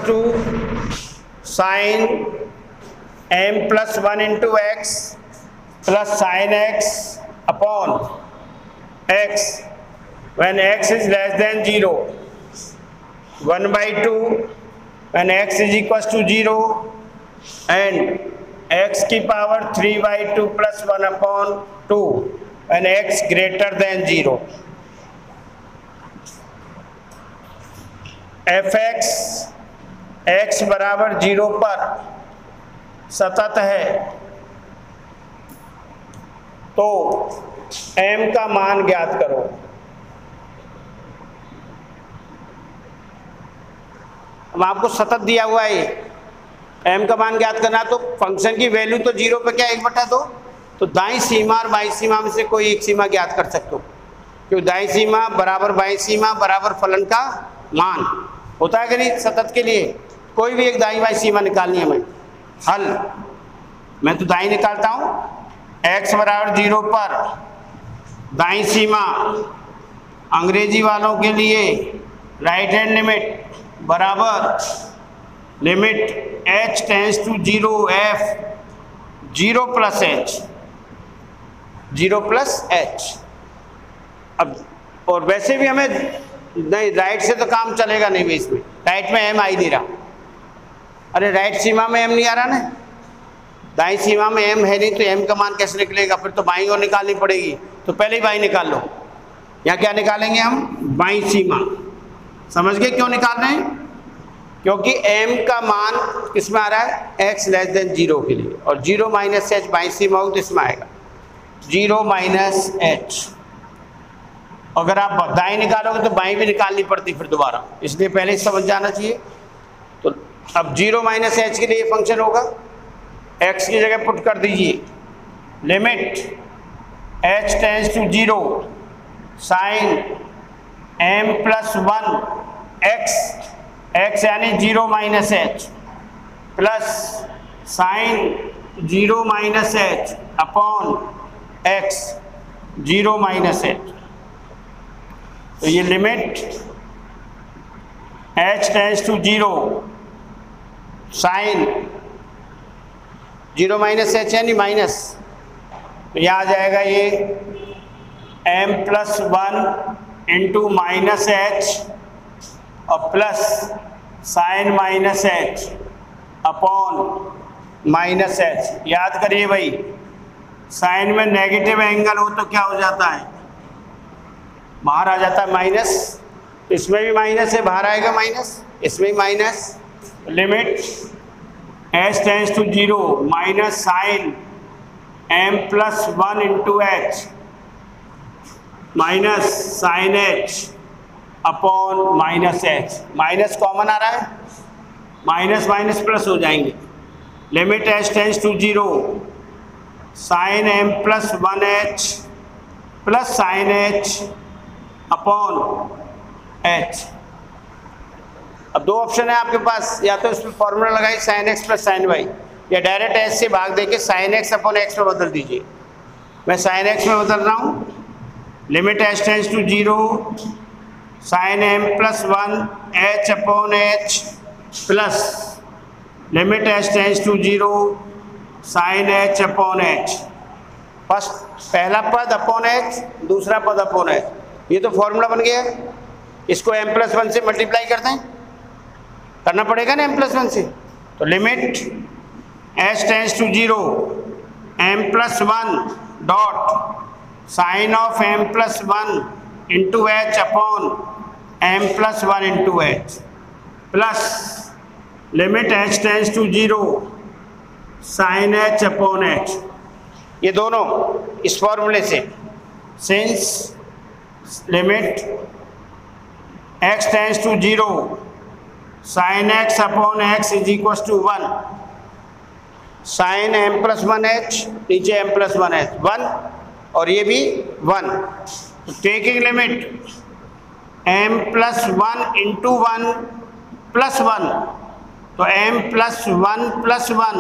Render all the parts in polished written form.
To sine m plus 1 into x plus sine x upon x when x is less than 0, 1/2 when x is equals to 0 and x की power 3/2 plus 1/2 when x greater than 0. fx x बराबर 0 पर सतत है तो m का मान ज्ञात करो। अब आपको सतत दिया हुआ है, m का मान ज्ञात करना तो फंक्शन की वैल्यू तो 0 पे क्या 1/2, तो दाईं सीमा और बाईं सीमा में से कोई एक सीमा ज्ञात कर सकते हो, क्योंकि दाईं सीमा बराबर बाईं सीमा बराबर फलन का मान होता है कि नहीं। सतत के लिए कोई भी एक दाईं बाईं सीमा निकालनी है। हल मैं तो दाईं निकालता हूँ, x बराबर 0 पर दाईं सीमा अंग्रेजी वालों के लिए राइट हैंड लिमिट बराबर limit h tends to 0 f 0 plus h 0 plus h। अब और वैसे भी हमें नहीं, राइट से तो काम चलेगा नहीं भी, इसमें राइट में m आ ही नहीं रहा। अरे राइट सीमा में m नहीं आ रहा ना, दाईं सीमा में m है नहीं तो m का मान कैसे निकलेगा, फिर तो बाईं ओर निकालनी पड़ेगी। तो पहले ही बाईं निकाल लो। यहाँ क्या निकालेंगे हम, बाईं सीमा। समझ गए क्यों निकाल रहे हैं, क्योंकि m का मान किस में आ रहा है, x लेस देन 0 के लिए, और 0 माइनस h बाईं सीमा हो तो इसमें आएगा 0 माइनस h। अगर आप दाईं निकालोगे तो बाईं भी निकालनी पड़ती फिर दोबारा, इसलिए पहले ही समझ जाना चाहिए। तो अब 0 माइनस h के लिए फंक्शन होगा, x की जगह पुट कर दीजिए limit h tends to 0 sine m plus 1 x यानी 0 minus h plus sine 0 minus h upon x 0 minus h। तो ये limit h tends to 0 sine 0 minus h यानी माइनस, तो यहाँ आ जाएगा ये m plus 1 into minus h और plus sine minus h upon minus h। याद करिए भाई, साइन में नेगेटिव एंगल हो तो क्या हो जाता है, बाहर आ जाता है माइनस। इसमें भी माइनस है, बाहर आएगा माइनस, इसमें भी minus. Limit h tends to 0 minus sine m plus 1 into h minus sine h upon minus h। Minus common आ रहा है, माइनस माइनस प्लस हो जाएंगे। Limit h tends to 0 sine m plus 1h plus sine h upon h। अब दो option है आपके पास, या तो इसमें फॉर्मूला लगाइए sine x plus sine y, या डायरेक्ट h से भाग देके साइन x अपॉन x में बदल दीजिए। मैं साइन x में बदल रहा हूँ, limit h tends to 0 sine m plus 1 h upon h plus limit h tends to 0 sine h upon h। First पहला पद अपॉन h, दूसरा पद अपॉन h, ये तो फॉर्मूला बन गया। इसको m प्लस 1 से मल्टीप्लाई करते हैं, करना पड़ेगा ना m प्लस 1 से। तो limit h tends to 0 m plus 1 dot sine of m plus 1 into h upon m plus 1 into h plus limit h tends to 0 sine h upon h। ये दोनों इस फॉर्मूले से, since limit x tends to 0 sine x upon x is equal to 1 sine m plus 1h, नीचे m plus 1h 1 और ये भी 1। तो taking limit m plus 1 into 1 plus 1, तो m plus 1 plus 1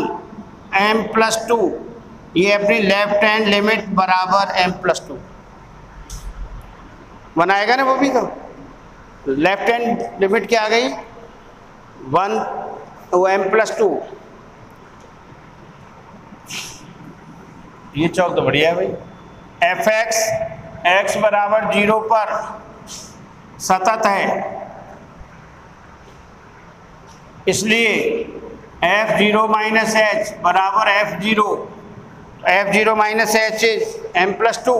m plus 2, ये अपनी लेफ्ट हैंड लिमिट बराबर m plus 2 बनाएगा ना वो भी। तो लेफ्ट हैंड लिमिट क्या आ गई, 1 वो m+2, ये चौक तो बढ़िया है भाई। fx x बराबर 0 पर सतत है, इसलिए f0 माइनस h बराबर f0 minus h is m+2,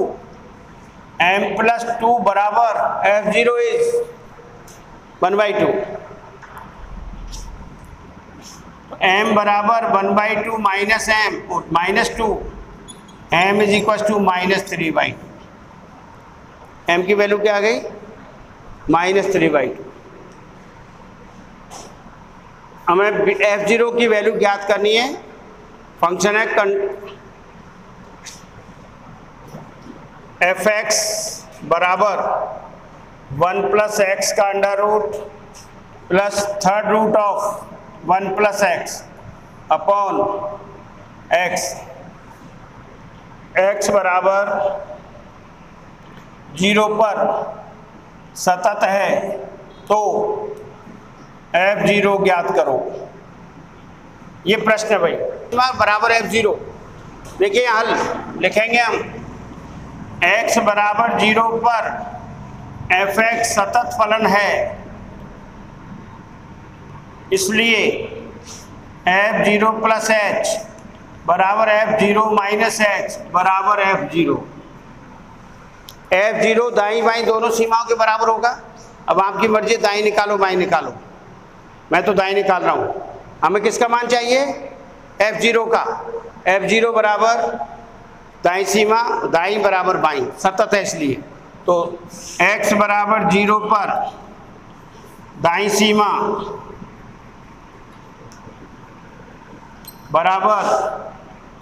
m+2 बराबर f0 इज 1/2, m बराबर 1/2 minus m -2, m is equal to -3/2। m की वैल्यू क्या आ गई? -3/2। हमें f0 की वैल्यू ज्ञात करनी है। फंक्शन है fx बराबर 1 + x का under root plus third root of 1 + x upon x, x बराबर 0 पर सतत है, तो f0 ज्ञात करो। ये प्रश्न है भाई। बराबर f0, देखिए हल लिखेंगे हम। x बराबर 0 पर fx सतत फलन है, इसलिए f0 + h बराबर f0 माइनस h बराबर f0। f0 दाईं बाईं दोनों सीमाओं के बराबर होगा। अब आपकी मर्जी, दाईं निकालो बाईं निकालो, मैं तो दाईं निकाल रहा हूँ। हमें किसका मान चाहिए? f0 का। f0 बराबर दाईं सीमा, दाईं बराबर बाईं, सतत है इसलिए। तो x बराबर 0 पर दाईं सीमा बराबर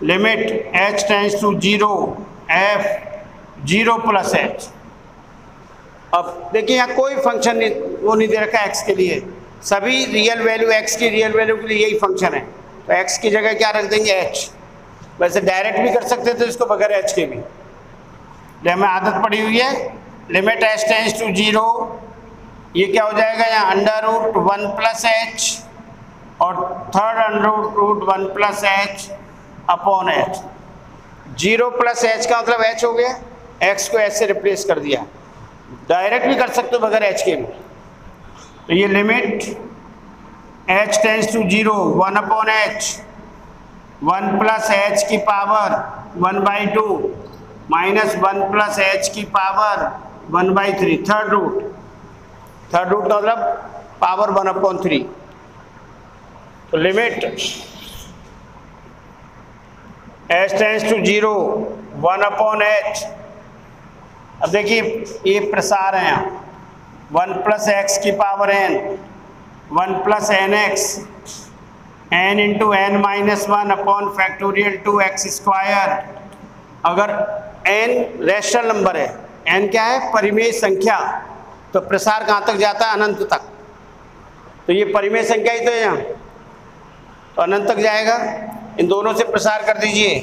limit h tends to 0 f0 + h। अब देखिए यहाँ कोई फंक्शन नहीं, वो नहीं दे रखा x के लिए, सभी रियल वैल्यू x की रियल वैल्यू के लिए यही फंक्शन है। तो x की जगह क्या रख देंगे? h। वैसे डायरेक्ट भी कर सकते थे इसको बगैर h के भी, हमें आदत पड़ी हुई है। लिमिट h टेंड्स टू 0, ये क्या हो जाएगा यहाँ? अंडर रूट 1 + h और third under root 1 + h upon h। 0 + h का मतलब h हो गया, x को h से रिप्लेस कर दिया। डायरेक्ट भी कर सकते हो बगैर h के भी। तो ये limit h tends to 0 1/h 1 + h की पावर 1/2 माइनस 1 + h की पावर 1/3, थर्ड रूट का मतलब पावर 1/3। तो limit h tends to 0 1/h। अब देखिए ये प्रसार है यहाँ, 1 + x की power n, 1 + nx n × n - 1 upon factorial 2x²। अगर n रैशनल नंबर है, n क्या है? परिमेय संख्या, तो प्रसार कहाँ तक जाता है? अनंत तक। तो ये परिमेय संख्या ही तो है यहाँ, तो अनंत तक जाएगा। इन दोनों से प्रसार कर दीजिए।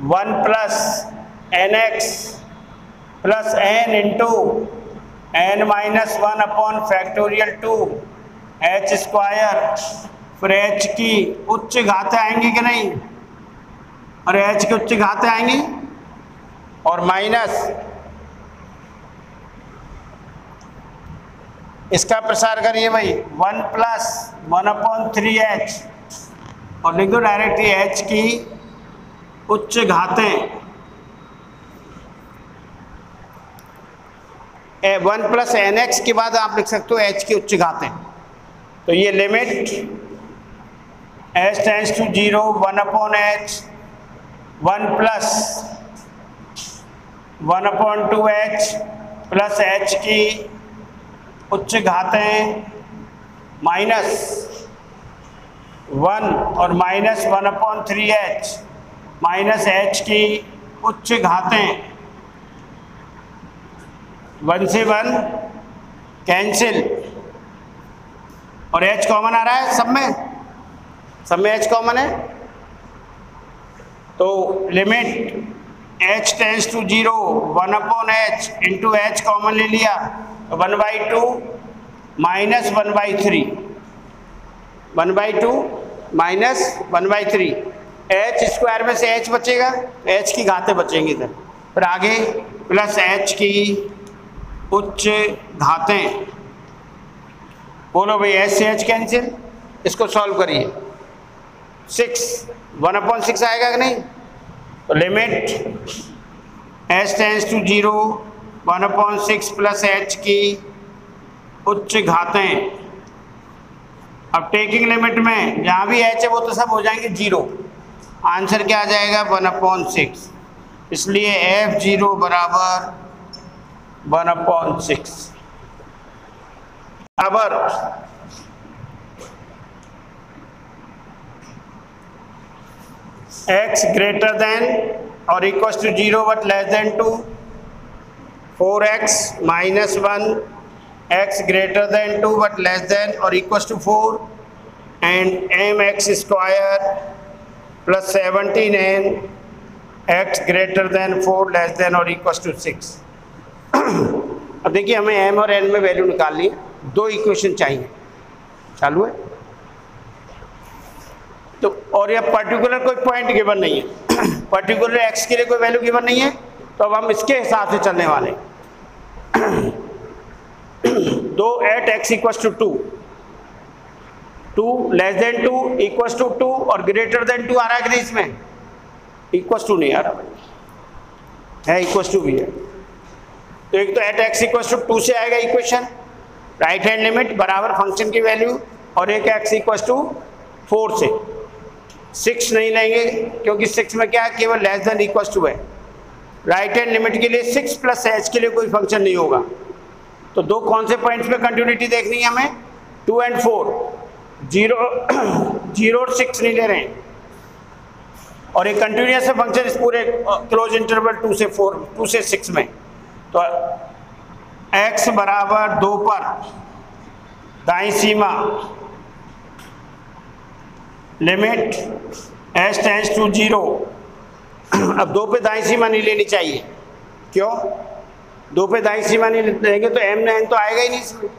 1 + nx + n × n - 1 upon factorial 2h²। फिर h की उच्च घातें आएंगी कि नहीं? और h की उच्च घातें आएंगी, और माइनस इसका प्रसार करिए भाई 1 + 1/3h, और लिख दो डायरेक्ट ये h की उच्च घातें 1 + nx के बाद आप लिख सकते हो h की उच्च घातें। तो ये limit h tends to 0 1/h 1 + 1/2h plus h की उच्च घातें -1 और -1/3h माइनस h की उच्च घातें 1 से 1 कैंसिल, और h कॉमन आ रहा है सब में h कॉमन है। तो limit h tends to 0 1/h into h common ले लिया, 1/2 -1/3 1/2 माइनस 1/3, एच स्क्वायर में से एच बचेगा, एच की घातें बचेंगी इधर, फिर आगे प्लस एच की उच्च घातें। बोलो भाई एच से एच कैंसिल, इसको सॉल्व करिए। 6 1/6 आएगा कि नहीं? तो limit h tends to 0 1/6 plus h की उच्च घातें। अब टेकिंग लिमिट में जहाँ भी एच है वो तो सब हो जाएंगे 0, आंसर क्या आ जाएगा 1/6, इसलिए F0 बराबर 1/6 बराबर x greater than or equals to 0 but less than 2, 4x minus 1, x greater than 2 but less than or equals to 4, and mx square plus 17n x greater than 4 less than or equals to 6। अब देखिए हमें m और n में value निकालनी है, दो equation चाहिए। चालू है तो, और यह पर्टिकुलर कोई पॉइंट गिवन नहीं है, पर्टिकुलर x के लिए कोई वैल्यू गिवन नहीं है, तो अब हम इसके हिसाब से चलने वाले हैं। दो at x equals to 2, 2 less than 2 equals to 2 और ग्रेटर देन 2 आ रहा है कि नहीं? इसमें इक्वल्स टू नहीं आ रहा है, इक्वल्स टू भी है। तो एक तो एट x इक्वल्स टू 2 से आएगा इक्वेशन, राइट हैंड लिमिट बराबर फंक्शन की वैल्यू, और एक x इक्वल्स टू 4 से। 6 नहीं लेंगे क्योंकि 6 में क्या है, केवल लेस देन इक्वल्स टू है। राइट हैंड लिमिट के लिए 6 प्लस एच के लिए कोई फंक्शन नहीं होगा। तो दो कौन से पॉइंट्स पे कंटिन्यूटी देखनी है हमें? 2 और 4, 0 और 6 नहीं ले रहे हैं, और एक कंटिन्यूअस फंक्शन इस पूरे क्लोज इंटरवल 2 से 4, 2 से 6 में। तो x बराबर 2 पर दाईं सीमा लिमिट h टेंस टू 0। अब 2 पे दाईं सीमा नहीं लेनी चाहिए, क्यों? 2 पे दाईं सीमा नहीं लेंगे तो m n तो आएगा ही नहीं इसमें।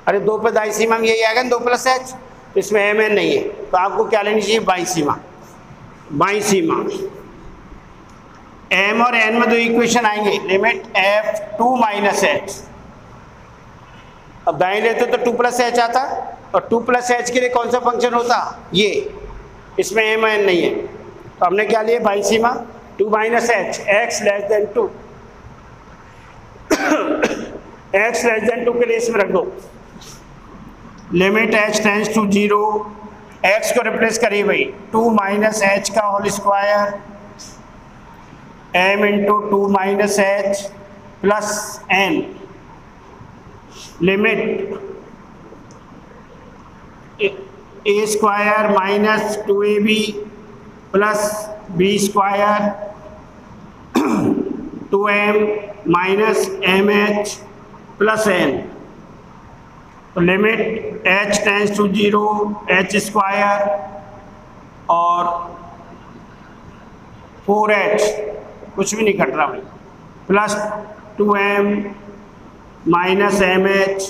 अरे 2 पे दाईं सीमा में यही आएगा ना 2 प्लस h, तो इसमें m n नहीं है, तो आपको क्या लेनी चाहिए? बाईं सीमा। बाईं सीमा m और n में दो इक्वेशन आएंगे, लिमिट f2 माइनस h। अब दाएं लेते तो 2 प्लस h आता, और 2 प्लस एच के लिए कौन सा फंक्शन होता? ये, इसमें m n नहीं है, तो हमने क्या लिया? बाईं सीमा 2 minus h, x less than 2, x less than 2 के लिए इसमें रख दो limit h tends to 0, x को रिप्लेस करिए भाई, 2 माइनस एच का whole square m into 2 minus h plus n, limit a square minus 2ab plus b square 2m minus mh plus n। तो limit h tends to 0, h square और 4h, कुछ भी नहीं घट रहा भाई, plus 2m minus mh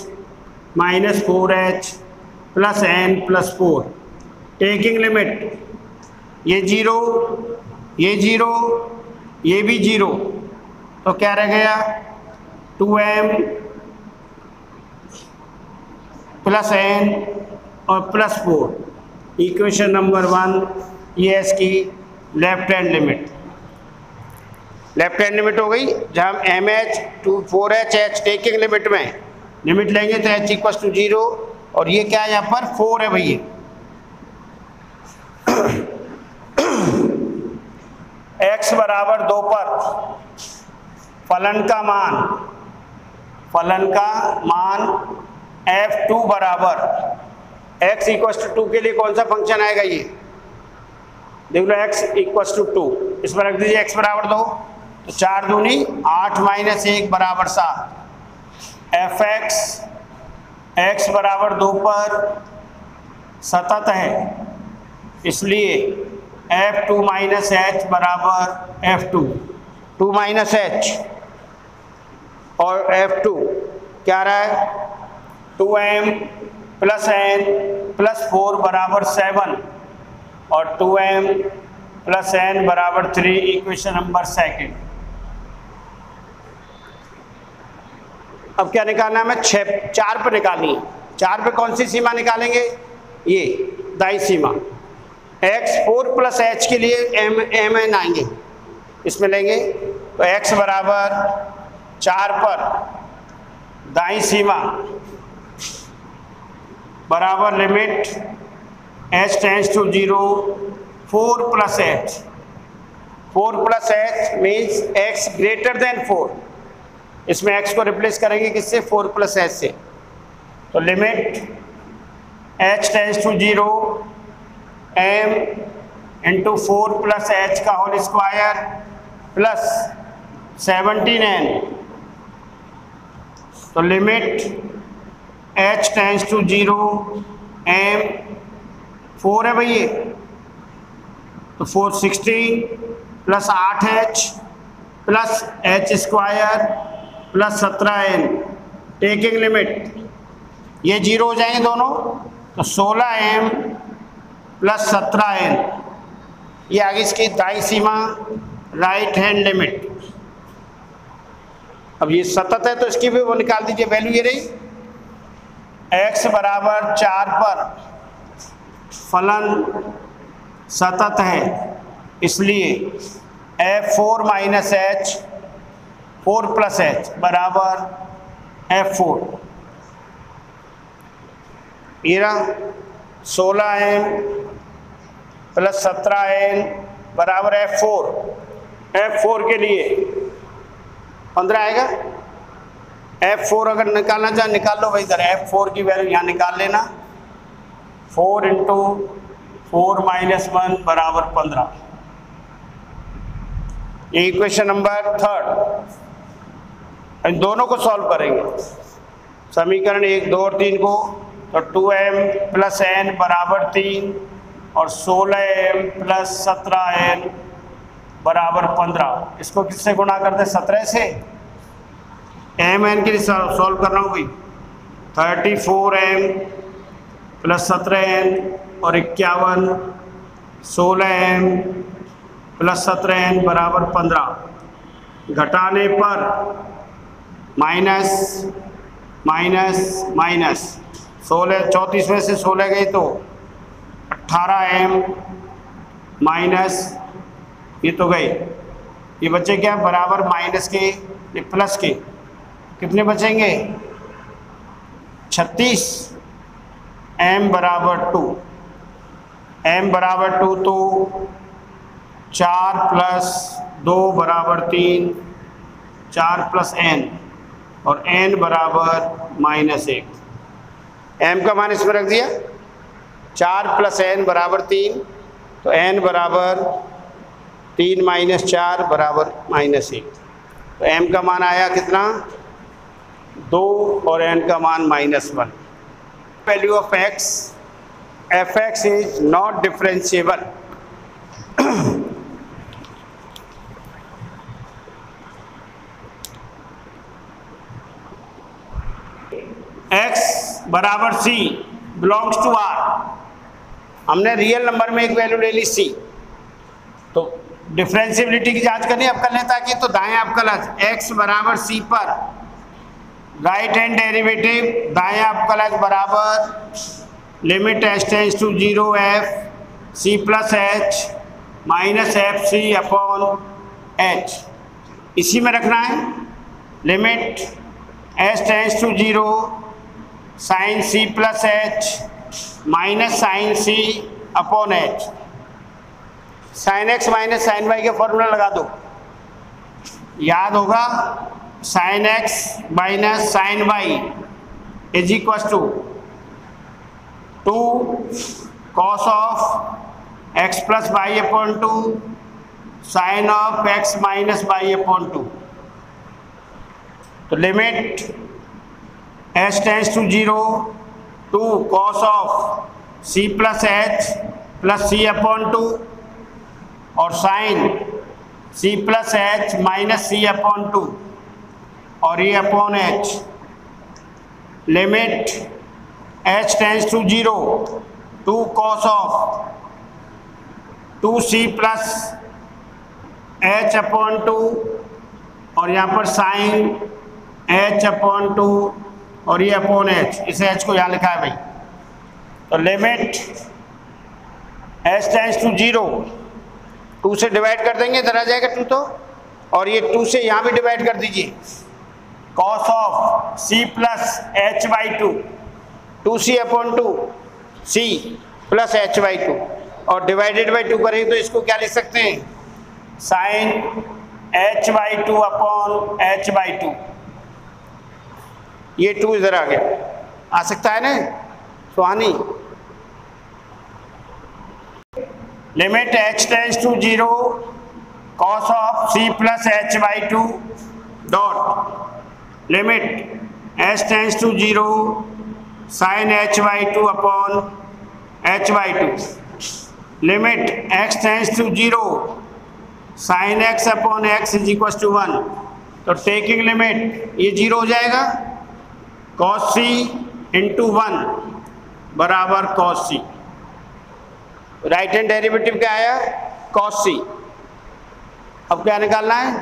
minus 4h plus n plus 4। Taking limit ये 0, ये 0, ये भी 0, तो क्या रह गया? 2m प्लस n और प्लस 4। इक्वेशन नंबर 1 ये इसकी left hand limit. Left hand limit हो गई, जहाँ हम mh to 4h h taking limit में लिमिट लेंगे तो h इक्वल्स टू 0, और ये क्या है यहाँ पर? 4 है भैया। x बराबर 2 पर फलन का मान f2 बराबर x इक्वल्स टू 2 के लिए कौन सा फंक्शन आएगा? ये देख लो, x इक्वल्स टू 2, इसमें रख दीजिए x बराबर 2, तो 4 दूनी 8 माइनस 1 बराबर 7। fx x बराबर 2 पर सतत है, इसलिए f2 माइनस h बराबर f2, 2 माइनस h और f2 क्या रहा है? 2m प्लस n प्लस 4 बराबर 7 और 2m प्लस n बराबर 3 इक्वेशन नंबर सेकंड। अब क्या निकालना है हमें? 4 पे निकालनी है। 4 पे कौन सी सीमा निकालेंगे? ये दाई सीमा। x 4 प्लस h के लिए m n आएंगे, इसमें लेंगे तो x बराबर 4 पर दाई सीमा बराबर limit h tends to 0 4 plus h। 4 plus h means x greater than 4। इसमें x को रिप्लेस करेंगे किससे? 4 प्लस h से। तो limit h tends to 0 m into 4 plus h का होल स्क्वायर प्लस 17n। तो limit h tends to 0 m 4 है भैया, तो 4 16 plus 8h plus h square plus 17n। Taking limit ये 0 हो जाएंगे दोनों, तो 16m प्लस 17n। ये आगे इसकी दाई सीमा राइट हैंड लिमिट। अब ये सतत है तो इसकी भी वो निकाल दीजिए, वैल्यू ये रही x बराबर 4 पर फलन सतत है, इसलिए f4 minus h 4 plus h बराबर f4। ये रहा 16m प्लस 17n बराबर f4। f4 के लिए 15 आएगा। f4 अगर निकालना चाहे निकाल लो भाई, इधर f4 की वैल्यू यहाँ निकाल लेना। 4 इंटू 4 माइनस 1 बराबर 15। ये इक्वेशन नंबर 3। इन दोनों को सॉल्व करेंगे, समीकरण 1 2 और 3 को। तो 2m प्लस n बराबर 3 और 16m प्लस 17n बराबर 15। इसको किससे गुणा करते? 17 से। m n के लिए सॉल्व कर रहा हूँ भाई। 34m प्लस 17n और 51 16m प्लस 17n बराबर 15। घटाने पर माइनस माइनस माइनस 16 34 में से 16 गई तो 18m माइनस ये तो गए, ये बचे क्या? बराबर माइनस के ये प्लस के कितने बचेंगे? 36। m बराबर 2। m बराबर 2 तो 4 प्लस 2 बराबर 3, 4 प्लस n और n बराबर -1। m का मान इसमें रख दिया। 4 प्लस n बराबर 3, तो n बराबर 3 माइनस 4 बराबर -1। तो m का मान आया कितना? 2 और n का मान -1। Value of x f(x) is not differentiable. x बराबर c बिलोंग्स टू r। हमने रियल नंबर में एक वैल्यू ले ली c, तो डिफरेंशिएबिलिटी की जांच करनी है अवकलज ताकि। तो दाएं अवकलज x बराबर c पर राइट हैंड डेरिवेटिव दाएं अवकलज बराबर limit h tends to 0 f c plus h minus f c upon h। इसी में रखना है limit h tends to 0 sine c plus h minus sine c upon h। Sine x minus sine y का formula लगा दो, याद होगा। Sine x minus sine y is equal to 2 cos of x plus y upon 2 sine of x minus y upon 2। तो limit h tends to 0 2 cos of c plus h plus c upon 2 और sine c plus h minus c upon 2 और ये upon h। Limit h tends to 0 2 cos of 2c plus h upon 2 और यहाँ पर sign h upon 2 और ये upon h, इसे h को यहाँ लिखा है भाई। तो लिमिट h टेंस टू 0 2 से डिवाइड कर देंगे, इधर आ जाएगा 2 तो, और ये 2 से यहाँ भी डिवाइड कर दीजिए। cos of c plus h by 2 2c upon 2 c plus h by 2 और डिवाइडेड बाई 2 करेंगे तो इसको क्या लिख सकते हैं, sine h by 2 upon h by 2। ये 2 इधर आ गया, आ सकता है ना Suhani. Limit h tends to 0 cos of c plus h by 2 dot limit h tends to 0 sine h by 2 upon h by 2। Limit x tends to 0 sine x upon x is equal to 1। तो taking limit ये 0 हो जाएगा, cos c into 1 बराबर cos c। Right hand derivative क्या आया, cos c। अब क्या निकालना है,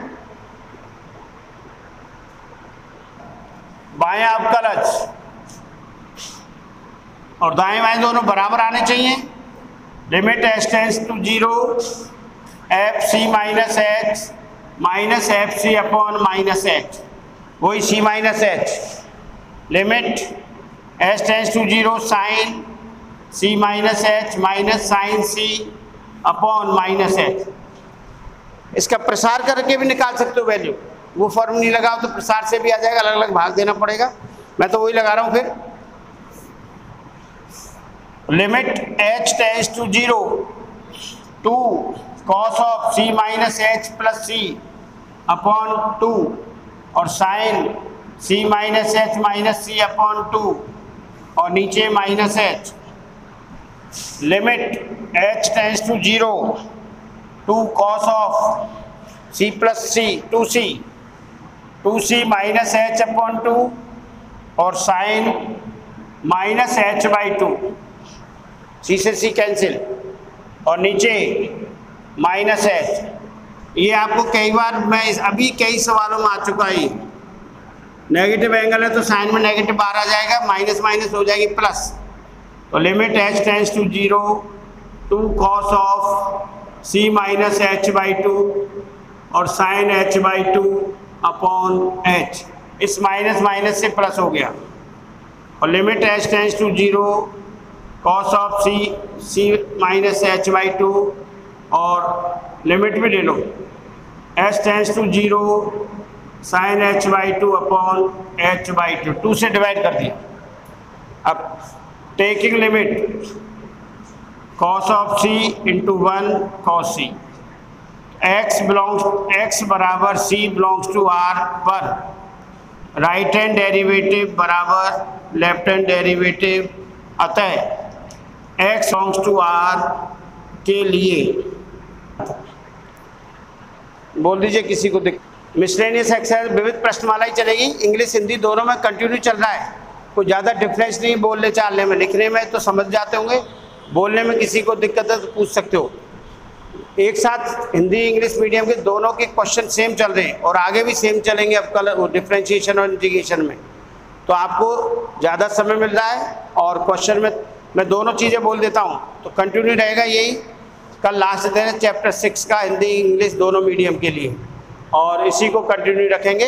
बाएं अवकलज और दाएं बाएं दोनों बराबर आने चाहिए। Limit h tends to 0 f c minus h minus f c upon minus h, वही c minus h. Limit h tends to 0 sine c minus h minus sine c upon minus h. इसका प्रसार करके भी निकाल सकते हो value, वो form नहीं लगाओ तो प्रसार से भी आ जाएगा, अलग अलग भाग देना पड़ेगा। मैं तो वही लगा रहा हूँ फिर। Limit h tends to 0 2 cos of c minus h plus c upon 2 और sine c minus h minus c upon 2 और नीचे minus h. Limit h tends to 0 2 cos of c plus c 2c minus h upon 2 और sine minus h by 2, c से c cancel और नीचे minus H. ये आपको कई बार अभी कई सवालों में आ चुका है। नेगेटिव एंगल है तो साइन में नेगेटिव बाहर आ जाएगा, माइनस माइनस हो जाएगी प्लस। तो limit h tends to 0 2 cos of c minus h by 2 और sine h by 2 upon h, इस माइनस माइनस से प्लस हो गया। और limit h tends to 0 cos of c minus h by 2 और लिमिट भी ले लो h tends to 0 sine h by 2 upon h by 2, 2 से डिवाइड कर दिया। अब taking limit cos of c into 1 cos c, x बराबर c बिलोंग्स टू r पर राइट हैंड डेरिवेटिव बराबर लेफ्ट हैंड डेरिवेटिव, अतः x बिलोंग्स टू r के लिए बोल दीजिए किसी को। मिसलेनियस एक्सरसाइज विविध प्रश्नमाला ही चलेगी, इंग्लिश हिंदी दोनों में कंटिन्यू चल रहा है, कोई ज़्यादा डिफरेंस नहीं बोलने चालने में। लिखने में तो समझ जाते होंगे, बोलने में किसी को दिक्कत है तो पूछ सकते हो। एक साथ हिंदी इंग्लिश मीडियम के दोनों के क्वेश्चन सेम चल रहे हैं और आगे भी सेम चलेंगे अब कल डिफ्रेंशिएशन और इंटीग्रेशन में। तो आपको ज़्यादा समय मिल रहा है और क्वेश्चन में मैं दोनों चीज़ें बोल देता हूँ तो कंटिन्यू रहेगा यही। कल लास्ट दिन है चैप्टर 6 का हिंदी इंग्लिश दोनों मीडियम के लिए और इसी को कंटिन्यू रखेंगे।